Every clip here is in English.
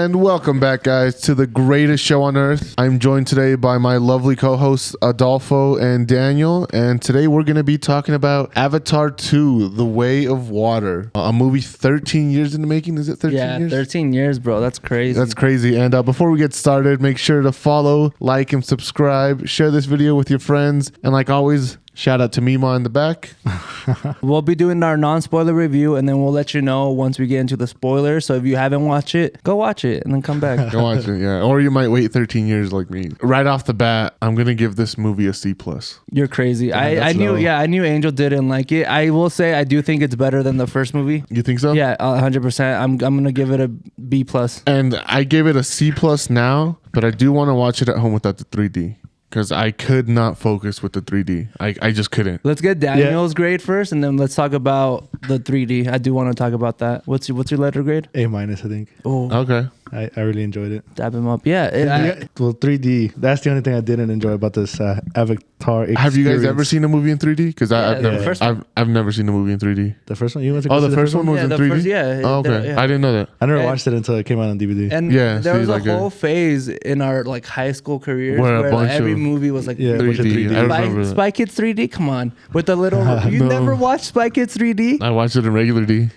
And welcome back, guys, to the greatest show on earth. I'm joined today by my lovely co-hosts, Adolfo and Daniel. And today we're going to be talking about Avatar 2, The Way of Water. A movie 13 years in the making. Is it 13 years? Yeah, 13 years, bro. That's crazy. That's crazy. And before we get started, make sure to follow, like, and subscribe. Share this video with your friends. And like always, shout out to Mima in the back. We'll be doing our non-spoiler review, and then we'll let you know once we get into the spoilers. So if you haven't watched it, go watch it and then come back. Go watch it, yeah. Or you might wait 13 years like me. Right off the bat, I'm going to give this movie a C+. You're crazy. I knew Angel didn't like it. I will say I do think it's better than the first movie. You think so? Yeah, 100%. I'm going to give it a B+. And I gave it a C+ now, but I do want to watch it at home without the 3D. Because I could not focus with the 3D. I just couldn't. Let's get Daniel's grade first, and then let's talk about the 3D. I do want to talk about that. What's your letter grade? A-, I think. Oh, Okay. I really enjoyed it. dab him up. Yeah. Well, 3D. That's the only thing I didn't enjoy about this Avatar experience. Have you guys ever seen a movie in 3D? Because the I've never seen a movie in 3D. the first one? You went to Oh, go see the first one was in the 3D? first- yeah. Oh, okay. Yeah. I didn't know that. I never And- watched it until it came out on DVD. And Yeah, there see, was like a whole phase in our like high school careers Where a where bunch every of- movie was like Yeah, a bunch of 3D. 3D. I remember that. Spy Kids 3D. Come on, with the little. You No. never watched Spy Kids 3D? I watched it in regular D.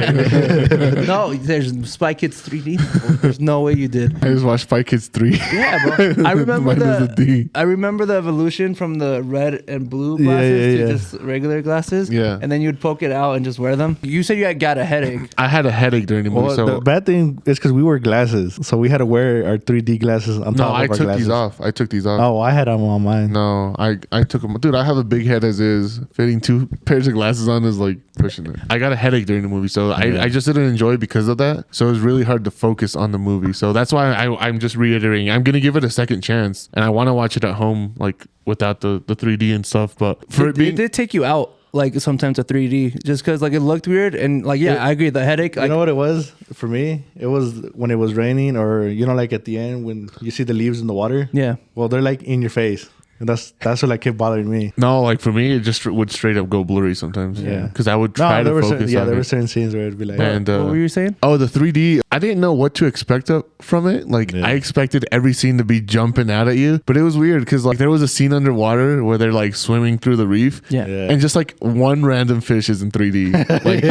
No, there's Spy Kids 3D. There's no way you did. I just watched Spy Kids 3. Yeah, bro. I remember Mine was a D. I remember the evolution from the red and blue glasses yeah. to just regular glasses. Yeah. And then you'd poke it out and just wear them. You said you had got a headache. I had a headache during the movie. Well, so the bad thing is because we wore glasses, so we had to wear our 3D glasses on no, top I of our took glasses. these off. I took these off. Oh, I had them on mine. No, I took them. Dude, I have a big head as is. Fitting 2 pairs of glasses on is like pushing it. I got a headache during the movie, so I just didn't enjoy it because of that. So it was really hard to focus on the movie. So that's why I'm just reiterating. I'm going to give it a second chance, and I want to watch it at home, like without the 3D and stuff. But for It did take you out. Like sometimes a 3D just because like it looked weird and like I agree, the headache You like know what it was for me? It was when it was raining, or like at the end when you see the leaves in the water. yeah. Well, they're like in your face, and that's what like kept bothering me. No, like for me, it just would straight up go blurry sometimes. Yeah. Because I would try to there were focus there on were it. certain scenes where it'd be like, And What were you saying? oh, the 3D, I didn't know what to expect from it. Like Yeah. I expected every scene to be jumping out at you, but it was weird because like there was a scene underwater where they're like swimming through the reef. Yeah. Yeah. And just like one random fish is in 3D. Like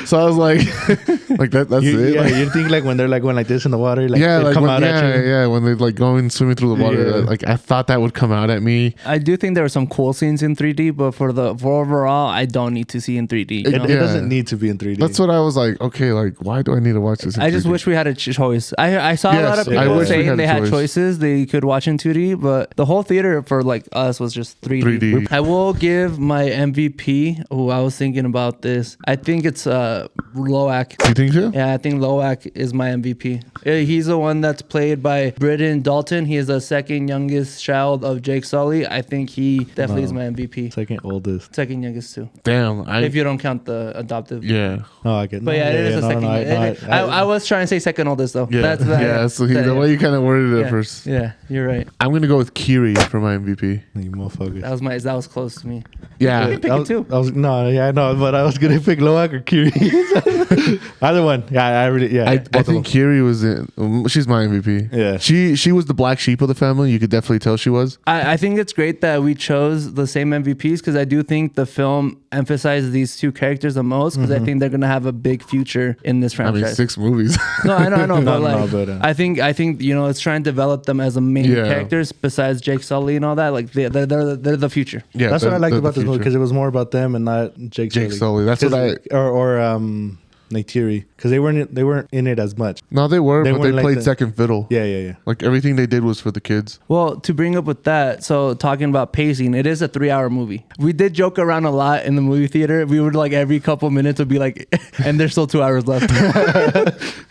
so I was like like that's it. yeah, Like, you think like when they're like going like this in the water, like yeah, they like come when, out at you. yeah, when they're like going swimming through the water, Yeah. like I thought that would come out at me. I do think there were some cool scenes in 3D, but for overall, I don't need to see in 3D. You know? It Yeah. doesn't need to be in 3D. That's what I was like, okay, like why do I need to watch this in I just 3D? wish we had a choice. I saw a Yes, lot of I people wish we saying had a they had choice. choices they could watch in 2D, but the whole theater for like us was just 3D. 3D. I will give my MVP. Oh, I was thinking about this. I think it's Loak. You think so? Yeah, I think Loak is my MVP. He's the one that's played by Britton Dalton. He is the second youngest child of Jake Sully. I think he definitely is my MVP. second oldest. Second youngest too, Damn. if you don't count the adoptive. Yeah. Oh, I get. But yeah, it is a second. I was trying to say second oldest though. Yeah. That's that. Yeah. So the way you kind of worded it yeah. at first. Yeah, you're right. I'm going to go with Kiri for my MVP. You motherfuckers. That was close to me. Yeah. You can pick I it was, too. I was I know, but I was gonna pick Loak or Kiri. Either one. Yeah, I really. Yeah, I both of think them. Kiri was she's my MVP. Yeah. She was the black sheep of the family. You could definitely tell she was. I think it's great that we chose the same MVPs because I do think the film emphasizes these two characters the most because I think they're gonna have a big future in this I franchise. mean, 6 movies. No, I know, No, but like, but, I think it's trying to develop them as a main Yeah. characters besides Jake Sully and all that. Like they're the future. Yeah, that's what I liked about this movie future. because it was more about them and not Jake Sully. That's what I. or Neytiri, because they weren't in it as much. No, they were, They but they weren't like played the- second fiddle. Yeah. Like everything they did was for the kids. Well, to bring up with that, so talking about pacing, it is a 3-hour movie. We did joke around a lot in the movie theater. We would like every couple minutes would be like, and there's still 2 hours left.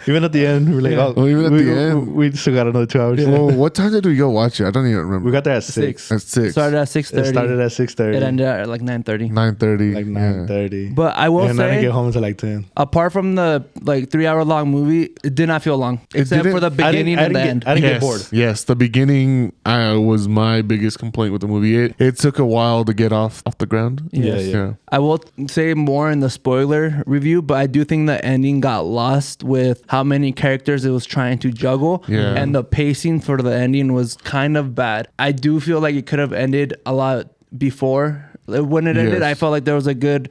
Even at the end, we're like, Yeah. Well, even at the end. we still got another 2 hours. Well, what time did we go watch it? I don't even remember. We got there at 6. At 6. Started at It 6:30. started at 6:30. It ended at like 9:30. 9:30. like yeah. 9:30. But I will and I didn't say, get home until like 10. apart apart from the like 3-hour long movie, it did not feel long, except for the beginning and the end. I didn't yes, get bored. Yes, the beginning was my biggest complaint with the movie. It took a while to get off the ground. Yeah. I will say more in the spoiler review, but I do think the ending got lost with how many characters it was trying to juggle. Yeah. And the pacing for the ending was kind of bad. I do feel like it could have ended a lot before. When it ended, Yes. I felt like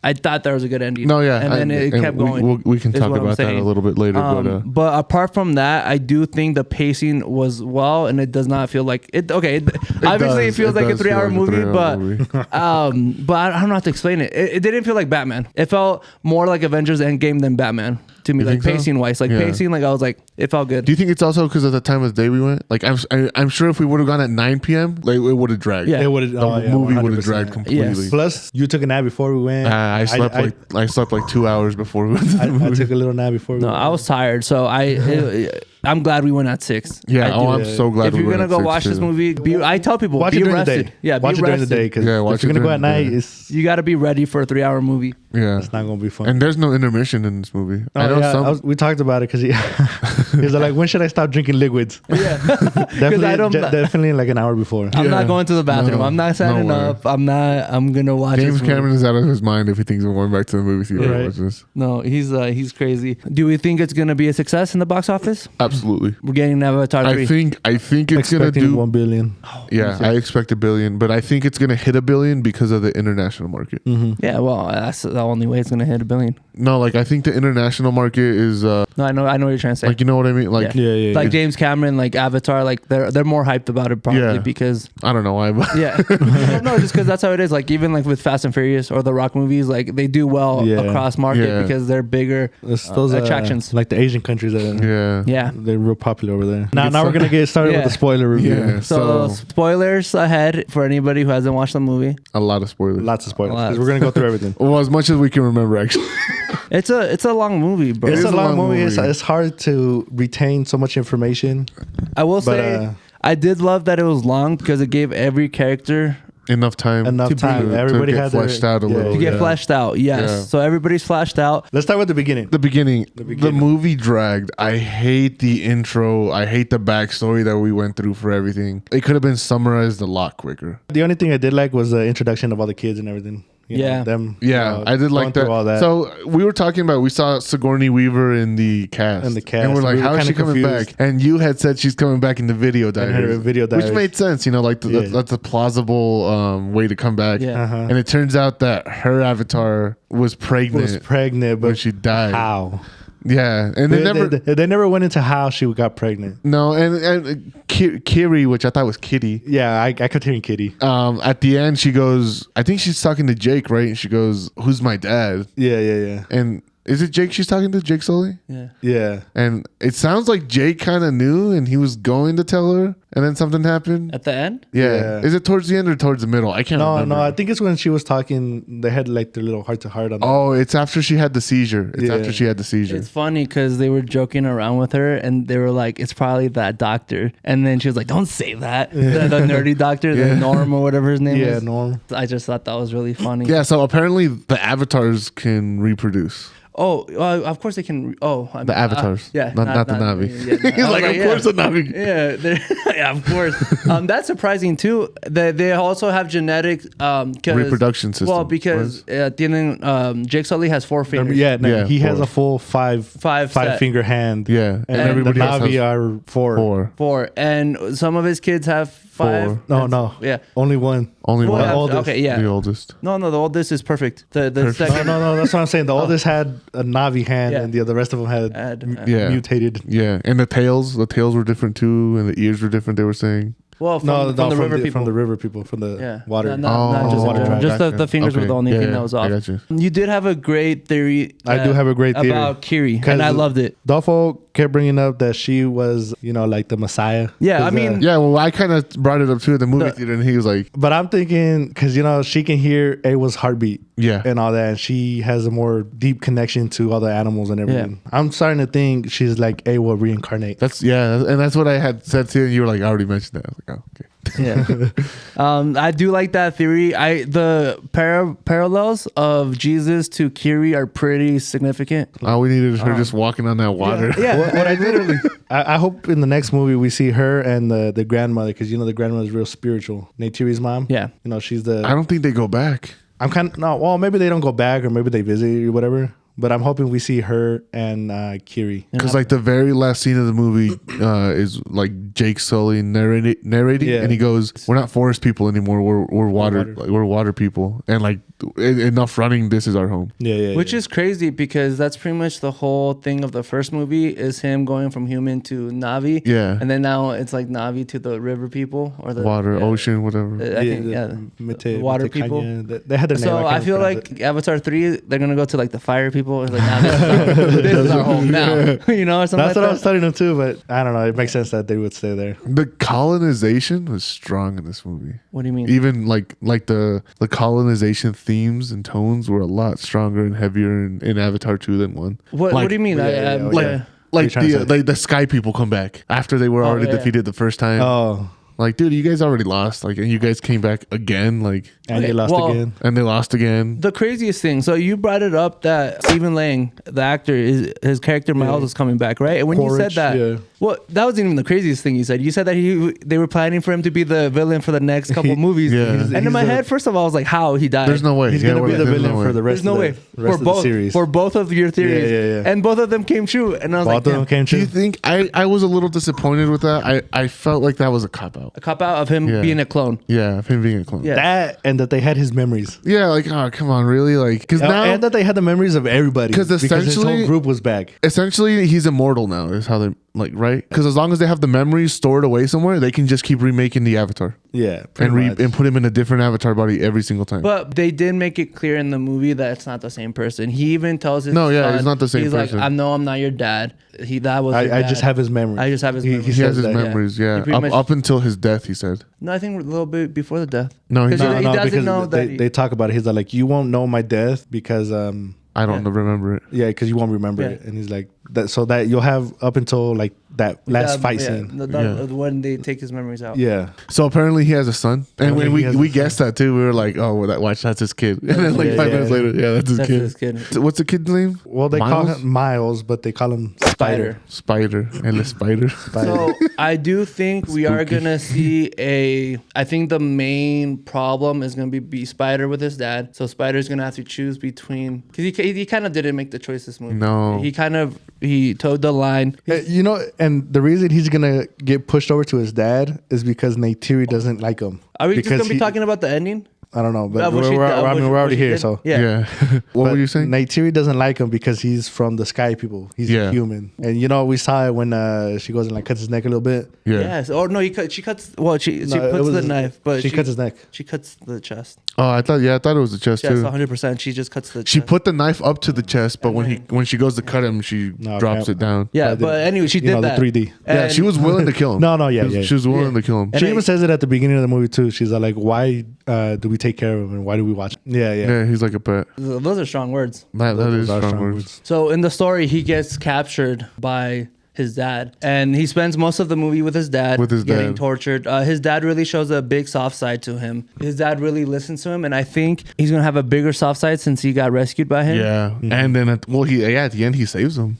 I thought there was a good ending. No, yeah, And then it kept going. We can is talk what I'm about that a saying. little bit later. But apart from that, I do think the pacing was well, and it does not feel like it. Okay, obviously it feels like a does feel 3-hour like a movie, 3-hour but movie. but I don't know how to explain it. It didn't feel like Batman. It felt more like Avengers Endgame than Batman to me, You like think so? pacing wise. Like Yeah. pacing, like I was like, it felt good. Do you think it's also because of the time of day we went? Like I'm sure if we would have gone at 9 p.m., like it would have dragged. Yeah. It would have. The movie would have dragged completely. Plus, you took a nap before we went. I slept like 2 hours before we went to the I movie. took a little nap before we No, went. I was tired, so I'm glad we went at 6. Yeah, I do. I'm so glad If we you're went gonna at go 6 watch this too. movie, I tell people Watch be it during rested. the day. Yeah, watch be it during the rested. day because Yeah, watch if you're it gonna go at during the night, day. You got to be ready for a 3-hour movie. Yeah, it's not gonna be fun. and there's no intermission in this movie. Oh, I know yeah, some. we talked about it because he's like, when should I stop drinking liquids? Yeah, Definitely, I don't. definitely like an hour before. I'm Yeah. not going to the bathroom. No, I'm not standing no way. up. I'm gonna watch. James this movie. Cameron is out of his mind if he thinks we're going back to the movie theater. to Right. watch this. No, he's crazy. Do we think it's gonna be a success in the box office? Absolutely. We're getting Avatar 3. I think it's gonna Expecting do 1 billion. Yeah, I expect $1 billion, but I think it's gonna hit $1 billion because of the international market. Yeah, well, that's the only way it's gonna hit $1 billion. No, like I think the international market is No, I know what you're trying to say. like, you know what I mean? Like Yeah. like James Cameron, like Avatar, like they're more hyped about it probably Yeah. because I don't know why, but yeah, no, just because that's how it is. Like even like with Fast and Furious or the Rock movies, like they do well Yeah. across market Yeah. because they're bigger. It's those attractions. like the Asian countries that yeah. Yeah. they're real popular over there. Now, It's now we're like- gonna get started Yeah. with the spoiler review. Yeah. So, So- spoilers ahead for anybody who hasn't watched the movie. A lot of spoilers. Lots of spoilers. 'cause Lots. We're gonna go through everything. Well, as much as we can remember, actually. It's a long movie, bro. It's is a a long long movie. movie. It's hard to retain so much information. I will But, say I did love that it was long because it gave every character Enough time. Enough to time. to Everybody get had their- fleshed out a yeah. little. to get yeah. fleshed out. Yes. Yeah. So everybody's fleshed out. Let's start with the beginning. The beginning, the beginning. movie dragged. I hate the intro. I hate the backstory that we went through for everything. It could have been summarized a lot quicker. The only thing I did like was the introduction of all the kids and everything. You know, Yeah. them. Yeah, I did going like that. through All that. So we were talking about, we saw Sigourney Weaver in the cast. In the cast. And we're like, We were how is she kinda coming confused. back? And you had said she's coming back in the video diaries. her video Which diaries. made sense, you know, like Yeah. that's a plausible way to come back. Yeah. Uh-huh. And it turns out that her avatar was pregnant, was pregnant, when but she died. how? Yeah. And They never went into how she got pregnant. No, and Kiri, which I thought was Kitty. Yeah, I kept hearing Kitty. At the end, she goes, I think she's talking to Jake, right? And she goes, "Who's my dad?" Yeah. And is it Jake she's talking to? Jake Sully? Yeah. Yeah. And it sounds like Jake kind of knew and he was going to tell her, and then something happened. At the end? Yeah. Yeah. Is it towards the end or towards the middle? I can't remember. No, I think it's when she was talking. They had like their little heart to heart on. Oh, it's after she had the seizure. It's Yeah. after she had the seizure. It's funny because they were joking around with her and they were like, it's probably that doctor. And then she was like, don't say that. The nerdy doctor, the Yeah. Norm or whatever his name Yeah, is. Norm. I just thought that was really funny. Yeah, so apparently the avatars can reproduce. Oh, of course they can. The avatars. yeah. Not the Navi. Yeah, He's like, of course the Navi. Yeah, yeah, of course. That's surprising too. They also have genetic Reproduction system. Well, because tienen, Jake Sully has 4 fingers. Yeah, no, Yeah, he has 4. a full five set. finger hand. Yeah, and, and everybody the else Navi has are 4. 4. 4, and some of his kids have 5. Four. No. Yeah. Only one. Only Well, one. The oldest. Okay, yeah. The oldest. No, the oldest is perfect. The No, second no, that's what I'm saying. The oldest had a Navi hand, Yeah. and the rest of them had Yeah. mutated. Yeah, and the tails were different too, and the ears were different. They were saying. Well, from the river people. From the river people, from the Yeah. water. Not just, water in general. tribe. Just Gotcha. the fingers were Okay. the only Yeah, thing yeah. that was I off. got you. You did have a great theory. I do have a great theory. about Kiri, and 'Cause I loved it. Dolfo kept bringing up that she was, like the Messiah. Yeah, 'Cause, I mean- Yeah, well, I kind of brought it up too at the movie theater, and he was like, but I'm thinking because she can hear Awa's heartbeat, Yeah. and all that, and she has a more deep connection to all the animals and everything. I'm starting to think she's like Awa reincarnate. and that's what I had said to you, and you were like, I already mentioned that. I was like, oh, okay. Yeah. I do like that theory. The parallels of Jesus to Kiri are pretty significant. All we needed is her just walking on that water. Yeah. What I literally, I hope in the next movie we see her and the grandmother, because you know the grandmother's real spiritual. Neytiri's mom. Yeah. You know she's the. I don't think they go back. I'm kind of no. Well, maybe they don't go back, or maybe they visit or whatever. But I'm hoping we see her and Kiri. Because like the very last scene of the movie is like Jake Sully narrating, Yeah. and he goes, "We're not forest people anymore. We're water. water. Like, we're water people." And like enough running. This is our home. Yeah. Which is crazy because that's pretty much the whole thing of the first movie is him going from human to Navi. Yeah. And then now it's like Navi to the river people or the Water, yeah. ocean, whatever. I think, the water people. They had their name. So I can't feel pronounce like Avatar 3, they're going to go to like the fire people. It's like, nah, this is our home now. You know, or something That's like what I was that. telling them too, but I don't know. It makes sense that they would stay there. The colonization was strong in this movie. What do you mean? Even like the colonization themes and tones were a lot stronger and heavier in Avatar 2 than 1. What do you mean? yeah. Like trying to say? the sky people come back after they were already yeah. defeated the first time. Oh, Like, dude, you guys already lost. Like, and you guys came back again. Like, and Okay, they lost well, again. and they lost again. The craziest thing. So you brought it up that Stephen Lang, the actor, his character Miles is coming back, right? And when you said Quaritch, that, yeah. well, that wasn't even the craziest thing you said. You said that they were planning for him to be the villain for the next couple movies. Yeah. And in He's my the- head, first of all, I was like, how he died? There's no way. He's Yeah, gonna be we're the like, there's villain no for way. the rest There's no of way the rest for of both the series. for both of your theories. Yeah. And both of them came true. And I was Both like, of them damn. came Do you true. think I was a little disappointed with that? I felt like that was a cop out. A cop out of him Yeah. being a clone. Yeah, of him being a clone. Yeah. That and that they had his memories. Yeah, like, oh, come on, really? Like, because now And that they had the memories of everybody. 'Cause because his essentially- whole group was back. essentially he's immortal now. Is how they like, right? Because as long as they have the memories stored away somewhere, they can just keep remaking the Avatar Yeah, and pretty much. and put him in a different Avatar body every single time. But they did make it clear in the movie that it's not the same person. He even tells his No, yeah, son, he's not the same he's person. like, I'm not your dad. That was your I dad. just have his memories. I just have his He memories. he says has his that, memories, He yeah, pretty much- up until his death. He said, No, I think a little bit before the death. No, he 'Cause doesn't. he doesn't because know that. they talk about it. He's like, you won't know my death because I don't remember it. yeah, because you won't remember Yeah. it. And he's like that, so that you'll have up until like that last fight yeah, scene. when they take his memories out. Yeah, So apparently he has a son, and when he has we a guessed that too. We were like, oh, well, watch, that's his kid. And then like Yeah, 5 yeah. minutes later, yeah, that's his That's kid. his kid. So what's the kid's name? well they call Miles? him Miles, but they call him Spider. Spider and the Spider. So I do think we are Spooky. gonna see I think the main problem is gonna be Spider with his dad. So Spider's gonna have to choose between because he kind of didn't make the choice this movie. No. He towed the line. You know, and the reason he's gonna get pushed over to his dad is because Neytiri doesn't like him. Are we just Because gonna be he- talking about the ending? I don't know, but What she- we're what she already here. did? So Yeah. What But were you saying? Neytiri doesn't like him because he's from the sky people. He's Yeah. human, and you know we saw it when she goes and like cuts his neck a little bit. Yeah. Yes. Or no, she cuts. Well, she No, it puts the was- knife, but she cuts his neck. She cuts the chest. Oh, I thought it was the chest Yes, too. 100%. She just cuts the. She chest. put the knife up to the chest, but when she goes to cut him, she No, drops okay. it down. Yeah, I did- but anyway, she you did know, the that. 3D. Yeah, And- she was willing to kill him. No, yeah, She was- yeah. She was willing Yeah. to kill him. And She I- even says it at the beginning of the movie too. She's like, "Why do we take care of him and why do we watch?" Yeah, Yeah, he's like a pet. Those are strong words. That Those is are strong words. So in the story, he gets captured by his dad, and he spends most of the movie with his dad, With his getting dad. tortured. His dad really shows a big soft side to him. His dad really listens to him, and I think he's gonna have a bigger soft side since he got rescued by him. Yeah, Mm-hmm. and then at the end he saves him.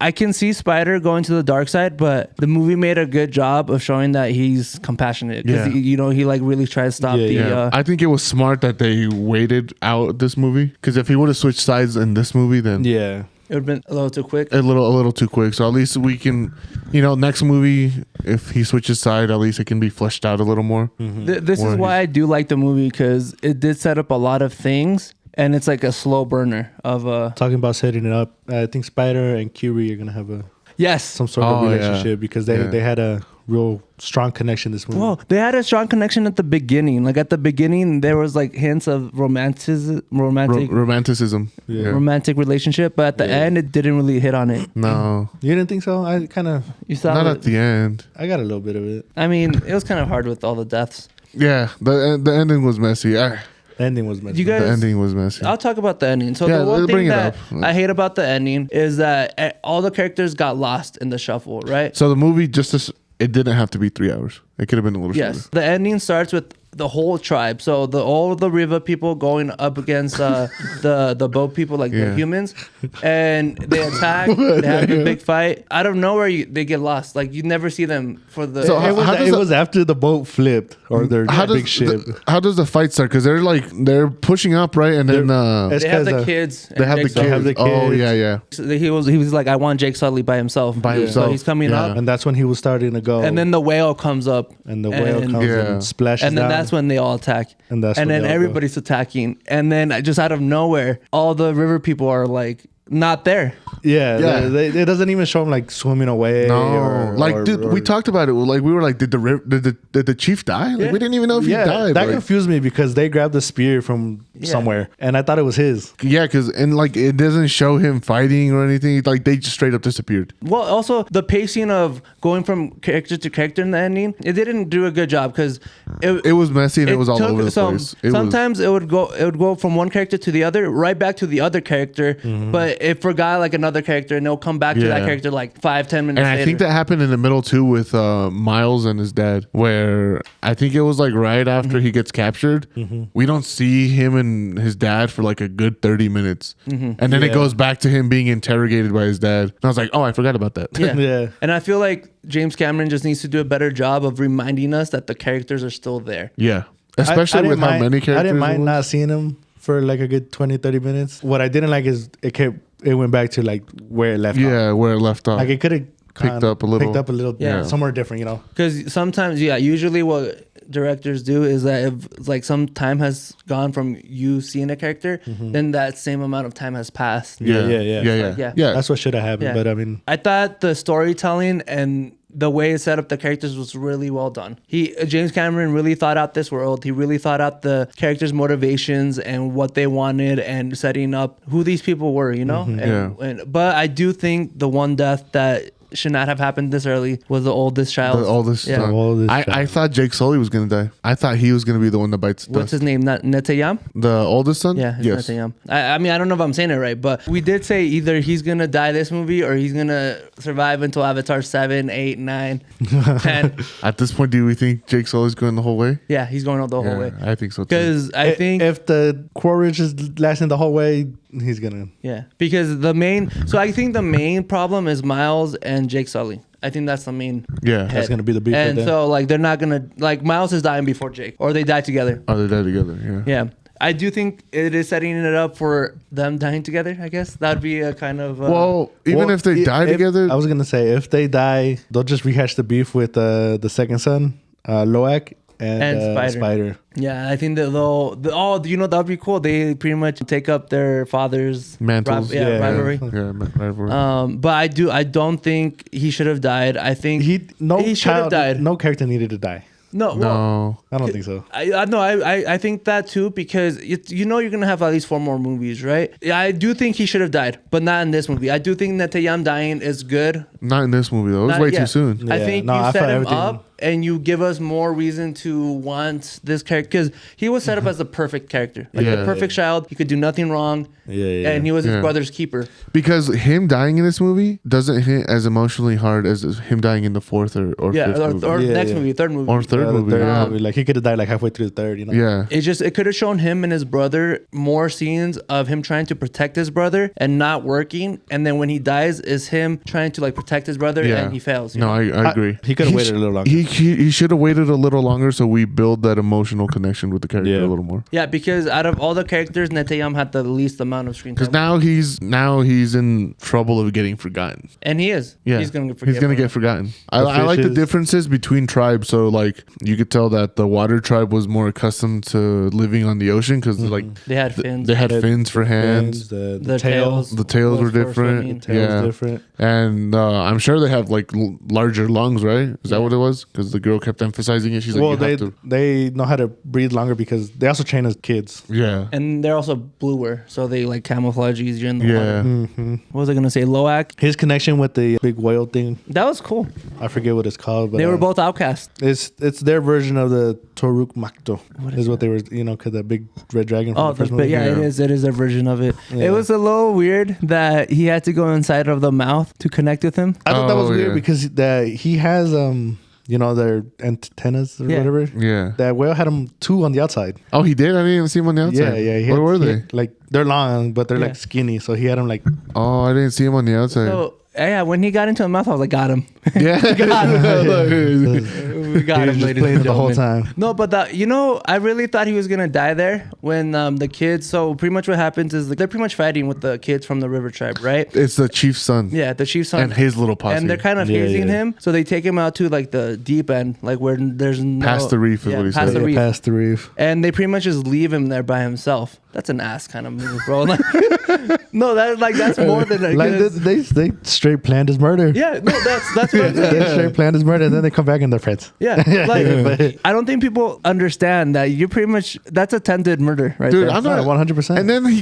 I can see Spider going to the dark side, but the movie made a good job of showing that he's compassionate. Yeah. Because he like really tries to stop Yeah, the. Yeah, I think it was smart that they waited out this movie because if he would have switched sides in this movie, then yeah. It would have been a little too quick. a little too quick. So at least we can, next movie if he switches side, at least it can be fleshed out a little more. This is Or why I do like the movie because it did set up a lot of things, and it's like a slow burner of Talking about setting it up, I think Spider and Curie are gonna have yes. some sort of Oh, yeah. relationship because they had a real strong connection this movie. Whoa, they had a strong connection at the beginning. Like at the beginning, there was like hints of Romanticism. Yeah. romantic relationship, but at the end, it didn't really hit on it. No, You didn't think so? I kind of, You saw not it? at the end. I got a little bit of it. I mean, it was kind of hard with all the deaths. Yeah, the ending was messy. The ending was messy. You guys- The ending was messy. I'll talk about the ending. So Yeah, the one bring thing it that up. I hate about the ending is that all the characters got lost in the shuffle, right? So the movie, just to it didn't have to be 3 hours. It could have been a little Yes, shorter. the ending starts with the whole tribe. So all the river people going up against the boat people, like Yeah. the humans, and they attack. They have a big fight. Out of nowhere, they get lost. Like you never see them for the. So It was, how does it the- was after the boat flipped or their How big does ship. how does the fight start? Because they're pushing up, right? And then It's they have 'cause, the kids. they have the Jake Sully. kids. have the Oh kids. yeah, yeah. So he was like, I want Jake Sully by himself. By So himself. he's coming Yeah. up, And that's when he was starting to go. and then the whale comes up, and the whale comes Yeah. and splashes and then down. that's when they all attack. And that's when then they all go. everybody's attacking, and then just out of nowhere, all the river people are like not there. Yeah, Yeah. it doesn't even show him like swimming away. No, dude, we talked about it. Like we were like, did the chief die? Like, Yeah. we didn't even know if he died. That Like, confused me because they grabbed the spear from somewhere, and I thought it was his. yeah, because like it doesn't show him fighting or anything. Like they just straight up disappeared. Well, also the pacing of going from character to character in the ending, it didn't do a good job because It was messy and it was all over the so place. It was, sometimes it would go from one character to the other, right back to the other character, but it forgot like another character, and they'll come back to that Yeah. character like 5-10 minutes and I later. think that happened in the middle too with Miles and his dad, where I think it was like right after he gets captured. We don't see him and his dad for like a good 30 minutes, and then it Yeah. goes back to him being interrogated by his dad. And I was like, oh, I forgot about that. Yeah. Yeah. And I feel like James Cameron just needs to do a better job of reminding us that the characters are still there. Yeah. Especially didn't with how mind- many characters. I didn't it mind was. not seeing him for like a good 20-30 minutes. What I didn't like is it went back to like where it left off. Yeah, where it left off. Like it could have Picked up a little. picked up a little, Yeah. somewhere different, you know. Because sometimes, usually what directors do is that if like some time has gone from you seeing a character, then that same amount of time has passed. Yeah. Yeah. That's what should have happened. Yeah. But I mean, I thought the storytelling and the way it set up the characters was really well done. James Cameron really thought out this world. He really thought out the characters' motivations and what they wanted and setting up who these people were, you know? But I do think the one death that should not have happened this early was the oldest child. The oldest Yeah. son. The oldest I child. thought Jake Sully was gonna die. I thought he was gonna be the one that bites What's dust. his name? Netayam? The oldest son? Yeah, it's Yes. Netayam. I mean, I don't know if I'm saying it right, but we did say either he's going to die this movie or he's going to survive until Avatar 7, 8, 9, 10. At this point, do we think Jake Sully's going the whole way? Yeah, he's going the whole Yeah, way. I think so too. Because I think... if the Quaritch is lasting the whole way, he's gonna. Yeah, because I think the main problem is Miles and Jake Sully. I think that's the main Yeah. head. That's gonna be the beef. And right there. so like they're not gonna like Miles is dying before Jake, or they die together. Are they dead together? Yeah. Yeah, I do think it is setting it up for them dying together. I guess that'd be a kind of Well, even Well, if they die together, I was gonna say if they die, they'll just rehash the beef with the second son, Loak and Spider. Yeah, I think that that'd be cool. They pretty much take up their father's Mantles. rivalry. Yeah, rivalry. But I don't think he should have died. I think he should have died. No character needed to die. No, well, No. I don't think so. I think that too because you're gonna have at least 4 more movies, right? Yeah, I do think he should have died, but not in this movie. I do think Netayam dying is good. Not in this movie though. It was Not- way yeah. too soon. I Yeah, think no, you I set thought him everything- up and you give us more reason to want this character because he was set up as the perfect character, like the Yeah. perfect child. He could do nothing wrong, and he was his Yeah. brother's keeper. Because him dying in this movie doesn't hit as emotionally hard as him dying in the fourth or Yeah, fifth movie. or Yeah, next yeah. movie, third movie. Or third The movie. third Yeah. movie, like he could have died like halfway through the third. You know. Yeah. It could have shown him and his brother more scenes of him trying to protect his brother and not working, and then when he dies, is him trying to like protect his brother Yeah. and he fails. you No, know? I agree. He could have waited a little longer. He should have waited a little longer so we build that emotional connection with the character Yeah. a little more. Yeah, because out of all the characters, Netayam had the least amount of screen Because time. now he's in trouble of getting forgotten. And he is. Yeah, He's gonna get forgotten. I like the fishes. differences between tribes. So like you could tell that the water tribe was more accustomed to living on the ocean because like They had fins. they had fins for hands. The tails. The tails was were for swimming. different. Tails Yeah, different. and I'm sure they have like larger lungs, right? Is that what it was? Because the girl kept emphasizing it. She's like, Well, you have to. they know how to breathe longer because they also train as kids. Yeah. And they're also bluer, so they like camouflage easier in the Yeah. water. What was I gonna say? Loak. His connection with the big whale thing, That was cool. I forget what it's called, but They were both outcasts. It's their version of the Toruk Makto. Is what they were, because the big red dragon. From Oh, the first but movie. yeah, Yeah. it is a version of it. Yeah. It was a little weird that he had to go inside of the mouth to connect with him. I thought that was Oh, weird yeah. because he has you know, their antennas or Yeah. whatever. Yeah. That whale had them 2 on the outside. Oh, he did. I didn't even see him on the outside. Yeah, yeah. What were they? Like they're long, but they're Yeah. like skinny. So he had them like. Oh, I didn't see him on the outside. So yeah, when he got into the mouth, I was like, got him. Yeah. We got He him, was just ladies playing and it the whole gentlemen. time. No, but I really thought he was gonna die there when the kids. So pretty much what happens is they're pretty much fighting with the kids from the River Tribe, right? It's the chief's son. Yeah, the chief's son And his little posse. and they're kind of Yeah, hazing yeah. him. So they take him out to like the deep end, like where there's no Past the reef is what he past said. the Yeah, reef. past the reef. And they pretty much just leave him there by himself. That's an ass kind of move, bro. Like, no, that's more than a Like they straight planned his murder. yeah. No, that's what I'm saying. They straight planned his murder, and then they come back and they're friends. Yeah, like But- I don't think people understand that you're pretty much that's attempted murder, right Dude, there. I'm not 100%. And then when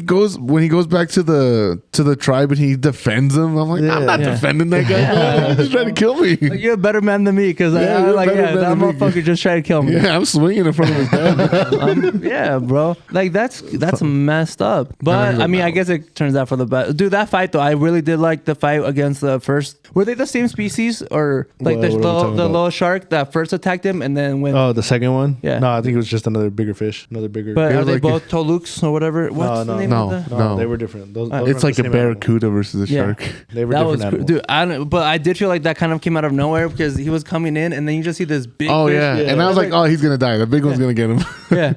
he goes back to the tribe and he defends him. I'm like, I'm not Yeah. defending that guy. bro. He's just trying to kill me. Like, you're a better man than me because Yeah, I you're a like better yeah, man that than me. motherfucker just tried to kill me. Yeah, I'm swinging in front of his dad. Yeah, bro. Like that's messed up. But even I mean, I know. guess it turns out for the best. Dude, that fight though, I really did like the fight against the first. Were they the same species or like What are we talking the about? little shark that first attacked him and then when? Oh, the second one? Yeah. No, I think it was just another bigger fish. Another bigger. but it are was they like both Toluks or whatever? What's the name no. of the? no, No. they were different. Those It's weren't like the a same animal. barracuda versus a Yeah. shark. They were That was different cr- animals. dude. But I did feel like that kind of came out of nowhere because he was coming in and then you just see this big. Oh fish. yeah. Yeah. And I was like, oh, he's gonna die. The big one's gonna get him. Yeah.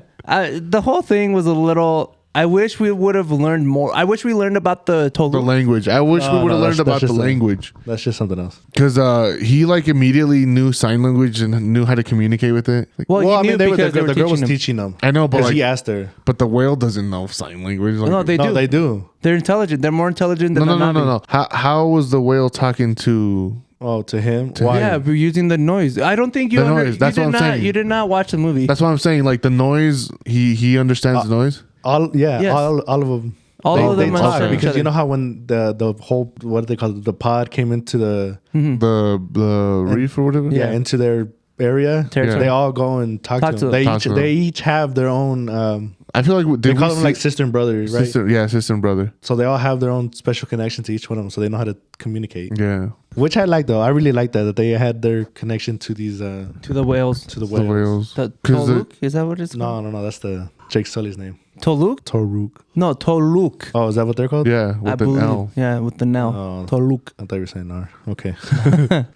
The whole thing was a little. I wish we would have learned more. I wish we learned about the The Tolu. language. I wish we No, would have no, learned that's about the just a- language. That's just something else. Because he like immediately knew sign language and knew how to communicate with it. Like, Well, I he mean, knew the because they were girl was teaching him. teaching them. I know, but Because like, he asked her. but the whale doesn't know sign language. Like, No, they No, do. they do. They're intelligent. They're more intelligent than no, the Navi. no. How was the whale talking to? Oh, to him? Why? Yeah, but using the noise. I don't think you. The noise, that's you what did I'm not, saying. You did not watch the movie. That's what I'm saying. Like the noise, he understands the noise. Yes. all of them. All they, of them they talk understand each because other. you know how when the whole what do they call it, the pod came into the The reef or whatever. yeah into their area, Territory. they all go and talk Talk to to them. them. Talk to them. They each have their own. I feel like They call them like sister and brother, right? sister and brother. So they all have their own special connection to each one of them, so they know how to communicate. Yeah, Which I like though. I really like that they had their connection to these to the whales. to the the whales. whales. The 'Cause the- Toluk? Is that what it's called? No, that's the Jake Sully's name. Toluk? Toruk. No, Toluk. Oh, is that what they're called? Yeah, I with an believe. L. Yeah, with the Nell. Oh. Toluk. I thought you were saying R. Okay,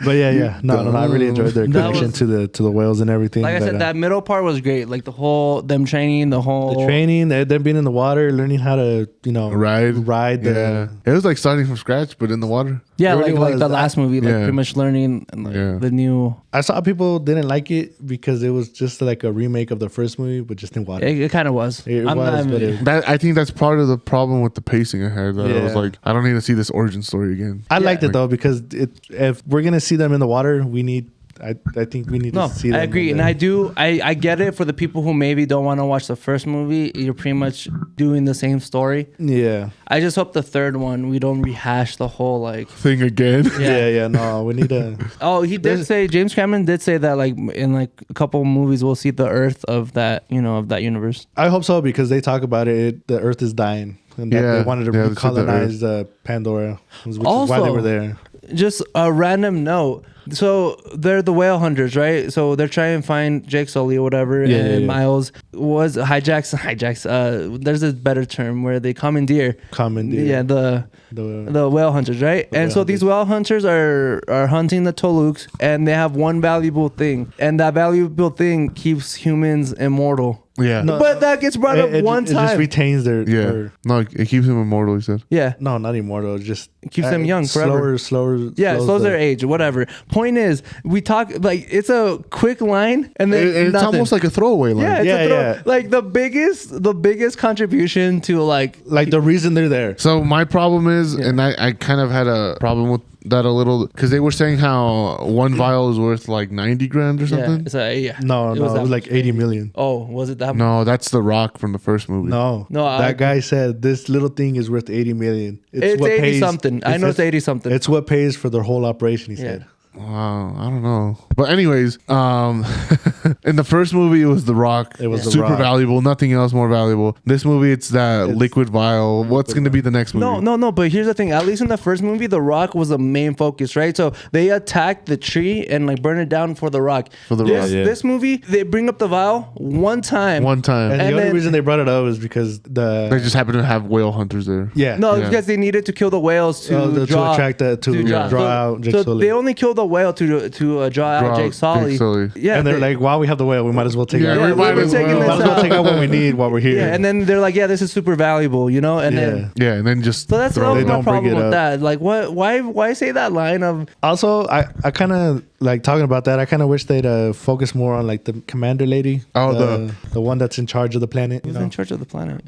but yeah. No, I really enjoyed their That connection was- to the whales and everything. Like I but, said, that middle part was great. Like the whole them training, the whole the training, them being in the water, learning how to ride the. Yeah, it was like starting from scratch, but in the water. Yeah, It really like was. the last movie, like Yeah. pretty much learning and like Yeah. the new. I saw people didn't like it because it was just like a remake of the first movie, but just in water. It kind of was. It I'm was, not- but it- That I think that's part of the problem with the pacing I had. That I was Yeah. like, I don't need to see this origin story again. I liked Yeah. it though because if we're gonna see them in the water, we need. I think we need No, to see them. I agree, in and the- I get it for the people who maybe don't want to watch the first movie. You're pretty much doing the same story. Yeah. I just hope the third one we don't rehash the whole like. Thing again. Yeah. No, we need to. Oh, he did say James Cameron did say that like in like a couple of movies we'll see the Earth of that of that universe. I hope so because they talk about it. The Earth is dying, and that Yeah, they wanted to yeah, they said the recolonize Pandora, which is why Also- they were there. Just a random note. So they're the whale hunters, right? So they're trying to find Jake Sully or whatever, Yeah, and yeah. Miles was hijacks. There's a better term where they commandeer. Commandeer. Yeah, the The whale hunters, right? And whale so these whale hunters are hunting the Toluks, and they have one valuable thing, and that valuable thing keeps humans immortal. Yeah. No. But that gets brought up one It just time. retains their. Yeah. their- No, it keeps him immortal. He said. Yeah. no, not immortal. Just It keeps them young forever. Slower. Yeah, slows their age, whatever. Point is, we talk like it's a quick line, and then It's nothing. almost like a throwaway line. yeah, it's Yeah, a throw, yeah. like the biggest contribution to like Like the reason they're there. So my problem is, and I kind of had a problem with that a little, because they were saying how one vial is worth like 90 grand or yeah, something. it's a, yeah. No, It it was was that like 80 million. Oh, was it that? No, that's The Rock from the first movie. No, No, that guy said this little thing is worth 80 million. It's 80 something. I know it's 80 something. It's what pays for their whole operation. He Yeah. said. Wow, I don't know. But anyways, In the first movie, it was The Rock. It was The super Rock. valuable. Nothing else more valuable. This movie, it's that It's liquid vial. What's going to be the next movie? No. But here's the thing. At least in the first movie, The Rock was the main focus, right? So they attacked the tree and like burn it down for The Rock. For The this, Rock. Yeah. This movie, they bring up the vial one time. One time. And the And only then- reason they brought it up is because They just happen to have whale hunters there. yeah. No, Yeah. because they needed to kill the whales to To draw attract the- to draw So- out Jake So Sully. they only killed the whale to draw Draw out out Jake Sully. Jake Sully. Yeah, and they're they- like, while we have the whale, we might as well take Yeah, out. we yeah, might we're as taking well. this Might as well out. take out what we need while we're here. Yeah, and then they're like, yeah, this is super valuable, you know, and Yeah. then. Yeah, and then just So that's throw always it. They my don't bring problem it with up. that. Like, what? Why say that line of? Also, I kind of like talking about that. I kind of wish they'd focus more on like the commander lady. Oh, the one that's in charge of the planet. You Who's know, in charge of the planet?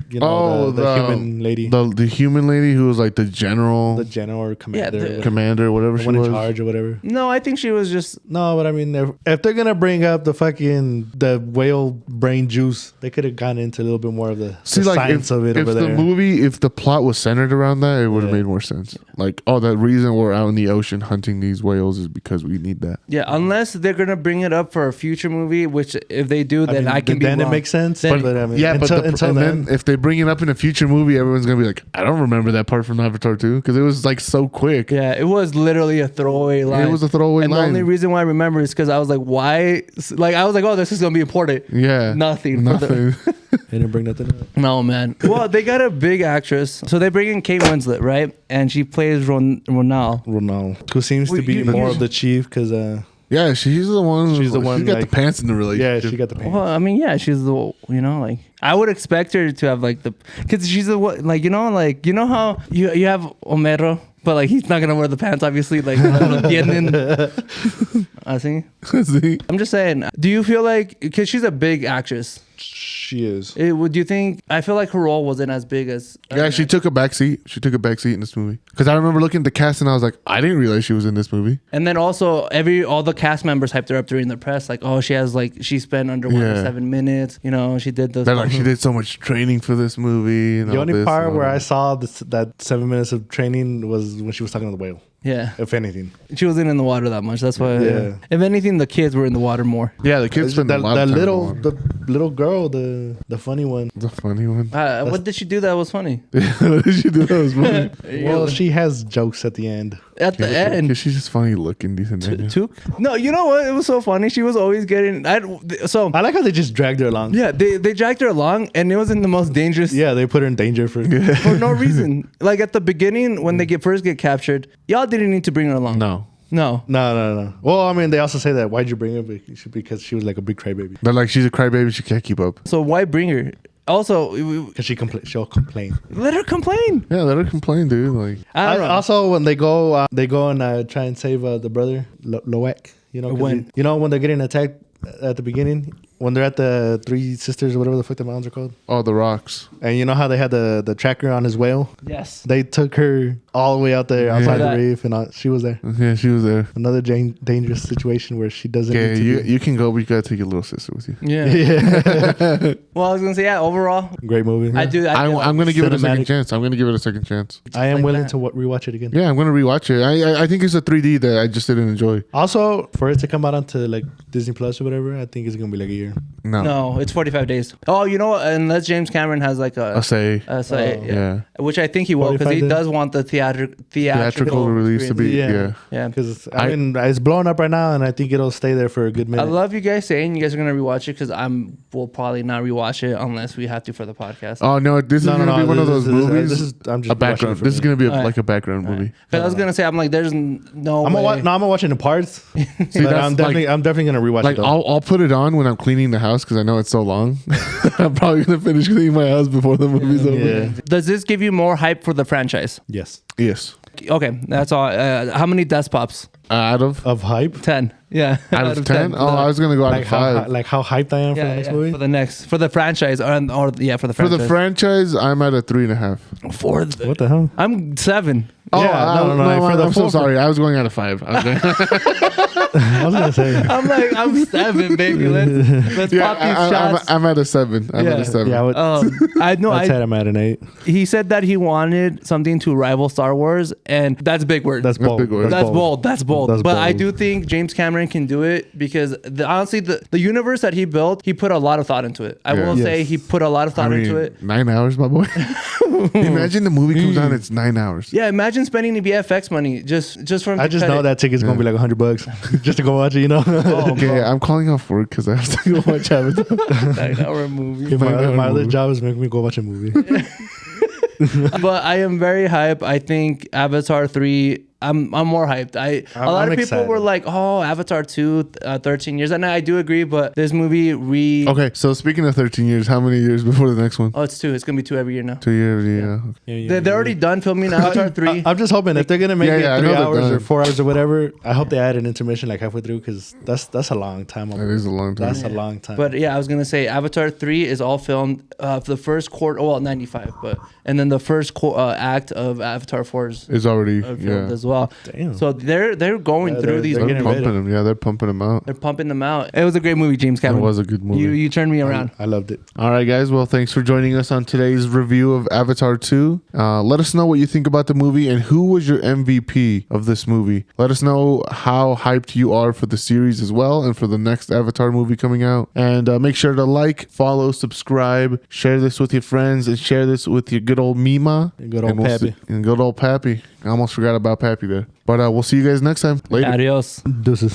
you know Oh, the human lady, The human lady who was like the general the general or commander, the- commander, whatever the she one in was. charge or whatever. No, I think she was just. No, but I mean, if they're gonna bring up the fucking the whale brain juice, they could have gone into a little bit more of the science of it if over the there. movie, if the plot was centered around that, it would have Yeah. made more sense. Like, oh, the reason we're out in the ocean hunting these whales is because we need that. Yeah, unless they're gonna bring it up for a future movie, which if they do, then I can be then wrong. it makes sense. Then- but I mean, Yeah, until, but until and then, then if they bring it up in a future movie, everyone's gonna be like, I don't remember that part from Avatar 2 because it was like so quick. Yeah, it was literally a throwaway line. It was a throwaway and line. the only reason why I remember is because I was like, why? Like, I was like, oh, this is gonna be important. Yeah, Nothing. for the- Nothing. they didn't bring nothing up. No, man. Well, they got a big actress. So they bring in Kate Winslet, right? And she plays Ronald. Ronald, who seems Well, to be you- more you- of the chief, because Yeah, she's the one. She's the one, She got like- the pants in the yeah, relationship. she got the pain. Well, I mean, yeah, she's the, you know, like, I would expect her to have, like, the, because she's the, like, you know how you have Homero, but, like, he's not going to wear the pants, obviously, like, lo tienen así. See? I'm just saying, do you feel like, because she's a big actress, She is. would you think, I feel like her role wasn't as big as, Yeah, she took a back seat. She took a back seat in this movie. Because I remember looking at the cast and I was like, I didn't realize she was in this movie. And then also all the cast members hyped her up during the press, like, oh, she spent underwater Yeah. 7 minutes, you know, she did this. They're like, she did so much training for this movie. And The all only this part and all where that. I saw that 7 minutes of training was when she was talking to the whale. Yeah. If anything, She wasn't in the water that much. That's why. Yeah. If anything, the kids were in the water more. Yeah, the kids spent a lot of time in the water. the little girl, the funny one. The funny one. What did she do that was funny? What did she do? That was funny. Well, she has jokes at the end. At the end. Because she's just funny looking, decent. Took? No, you know what? It was so funny. She was always getting. So I like how they just dragged her along. yeah, they dragged her along, and it was in the most dangerous. Yeah, they put her in danger for. For no reason. Like at the beginning, when they first get captured, y'all didn't need to bring her along. No. No. No. Well, I mean, they also say that why'd you bring her? Because she was like a big crybaby. They're like, she's a crybaby. She can't keep up. So why bring her? Also, Because she'll complain. let her complain. Yeah, let her complain, dude. Like, I don't know. Also, when they go and try and save the brother Loek. You know, 'cause When? when they're getting attacked at the beginning, when they're at the Three Sisters or whatever the fuck the mountains are called, all the rocks. and you know how they had the tracker on his whale. Yes. They took her all the way out there outside Yeah. the reef, and she was there. Yeah, she was there. Another dangerous situation where she doesn't. Yeah, need to be. you can go, but you gotta take your little sister with you. Yeah. Yeah, Well, I was gonna say, yeah. Overall, great movie. I do. I'm gonna give it a second Cinematic. chance. I'm gonna give it a second chance. I am like willing that. to rewatch it again. Yeah, I'm gonna rewatch it. I think it's a 3D that I just didn't enjoy. Also, for it to come out onto like Disney Plus or whatever, I think it's gonna be like a year. No, it's 45 days. Oh, you know what? Unless James Cameron has like I say, yeah. Which I think he will, because 45 he days? does want the theatrical release to be. experience. Yeah. Yeah. Because I mean, it's blowing up right now, and I think it'll stay there for a good I minute. love you guys saying you guys are gonna rewatch it, because we'll probably not rewatch it unless we have to for the podcast. Oh no, this is gonna be one of those movies. I'm just a background. This is gonna be like a background movie. Because I was gonna say, I'm like, there's no. I'm way. gonna watch it in parts. but that's I'm definitely gonna rewatch Like it. Though. I'll put it on when I'm cleaning the house because I know it's so long. I'm probably gonna finish cleaning my house before the movie's over. Yeah. Does this give you more hype for the franchise? Yes. Yes. Okay, that's all. How many desk pops? Out of Of hype. 10. Yeah. out of 10. Oh, I was gonna go out Like of 5. how hyped I am for the next movie. For the franchise, for the For franchise. the franchise, I'm at a 3.5. For the, What the hell? I'm 7. Oh, Yeah, no, for the I'm so four- sorry. I was going out of 5. I was going, I was gonna say. I'm like, I'm 7, baby. Let's pop these shots. I'm at a 7. I'm at Yeah. a 7. Yeah, I know. I'd say I'm at an 8. He said that he wanted something to rival Star Wars, and that's big word. That's bold. big word. That's bold. That's bold. That's but I bold. do think James Cameron can do it because honestly, the universe that he built, he put a lot of thought into it. I will say Yes. he put a lot of I thought mean, into it. 9 hours, my boy. Imagine the movie comes out, it's 9 hours. Yeah, imagine spending the VFX money just from. I just know that ticket's gonna be like $100 just to go watch it. You know. Okay, I'm calling off work because I have to go watch Avatar. 9-hour movie. my other job is making me go watch a movie. But I am very hyped. I think Avatar 3. I'm more hyped. A lot of people excited. were like, "Oh, Avatar 2, 13 years," and I do agree. But this movie Okay, so speaking of 13 years, how many years before the next one? Oh, it's 2. It's gonna be 2 every year now. 2 years, yeah. They're already done filming Avatar 3. I'm just hoping if they're gonna make Yeah, it yeah, I 3 know they're hours done. or 4 hours or whatever, I hope they add an intermission like halfway through because that's a long time. That is a long time. That's a long time. But yeah, I was gonna say Avatar 3 is all filmed for the first quarter. Well, 95, and then the first act of Avatar 4 is It's already, filmed yeah. as well. Damn. So they're going Yeah, through these. they're They're getting pumping ready. them. Yeah, they're pumping them out. They're pumping them out. It was a great movie, James It Cameron. was a good movie. You turned me around. I loved it. All right, guys. Well, thanks for joining us on today's review of Avatar 2. Let us know what you think about the movie and who was your MVP of this movie. Let us know how hyped you are for the series as well and for the next Avatar movie coming out. And make sure to like, follow, subscribe, share this with your friends, and share this with your good old Mima. Good old And we'll Pappy. see- And good old Pappy. I almost forgot about Pappy there. But we'll see you guys next time. Later. Adios. Deuces.